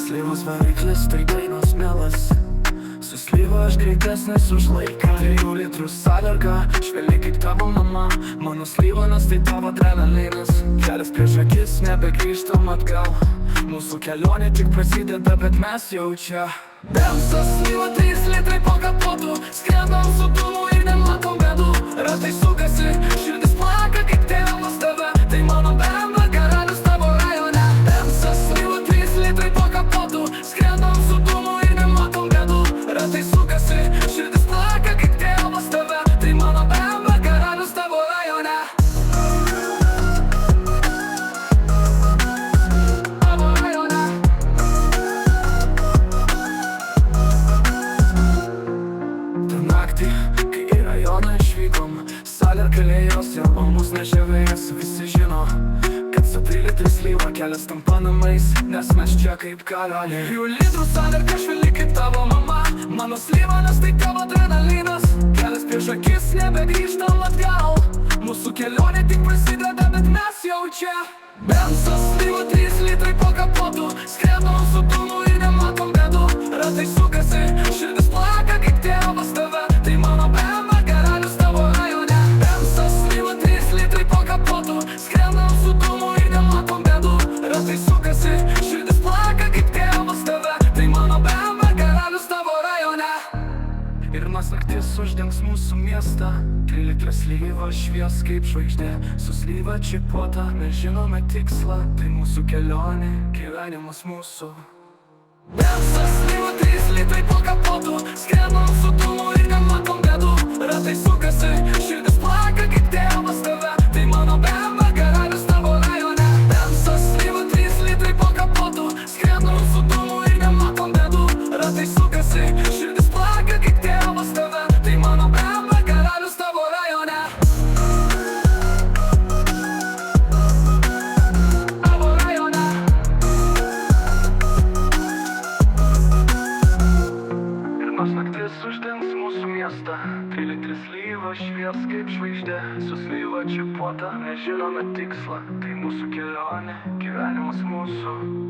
Slyvos variklis tai dainos melas. Su slyva aš greitesnis už laiką. 3 litrų sąlyga, švelniai kaip tavo mama. Mano slyvanas tai tavo adrenalinas. Kelias prieš akis, nebegrįžtam atgal. Mūsų kelionė tik prasideda, bet mes jau čia. Bemsas slyva 3 litrai po kapotu. Skrendam su dūmu ir nematom bėdų. Ratai sukasi, širdis plaka kaip tėvas tave. Tai mano bemba, karalius tavo rajone. Bemsas slyva 3 litrai po kapotu. Skrendam su dūmu ir nematom bėdų. Ratai sukasi, širdis plaka kaip tėvas tave. Tai mano bemba, karalius tavo rajone. Tavo rajone. Ta naktį, kai į rajoną išvykom, salė ir kalėjos, o mus nežavėjas. Visi žino, kad su 3 litrai slyva kelias tampa namais, nes mes čia kaip karaliai. 3 litrų salė ir švelni kaip tavo mama. Mano slyvanas tai tavo adrenalinas. Kelias prieš akis, nebegrįžtam atgal. Mūsų kelionė tik prasideda, bet mes jau čia. Bemsas slyva 3 litrai po kapotu. Skrendam su dūmu ir nematom bėdų. Ratai sukasi, širdis plaka kaip tėvas tave. Tai mano bemba, karalius tavo rajone. Bemsas slyva 3 litrai po kapotu. Skrendam su dūmu ir nematom bėdų. Ratai sukasi, širdis plaka kaip tėvas tave. Tai mano bemba, karalius tavo rajone. Ir nors naktis uždengs mūsų miestą, 3 litrai slyva švies kaip žvaigždė. Su slyva čipuota, mes žinome tikslą. Tai mūsų kelionė, gyvenimas mūsų. Bemsas slyva 3 litrai po kapotu. Skrendam su dūmu ir nematom bėdų. Ratai sukasi, širdis plaka kaip tėvas tave. Tai mano bemba, karalius tavo rajone. Bemsas slyva 3 litrai po kapotu. Skrendam su dūmu ir nematom bėdų. Ratai sukasi, širdis plaka kaip tėvas tave. Tai mano bemba, karalius tavo rajone. Tavo rajone. Ir nors naktis uždengs mūsų miestą, 3 litrai slyva švies kaip žvaigždė. Su slyva čipuota, mes žinome tikslą. Tai mūsų kelionė, gyvenimas mūsų.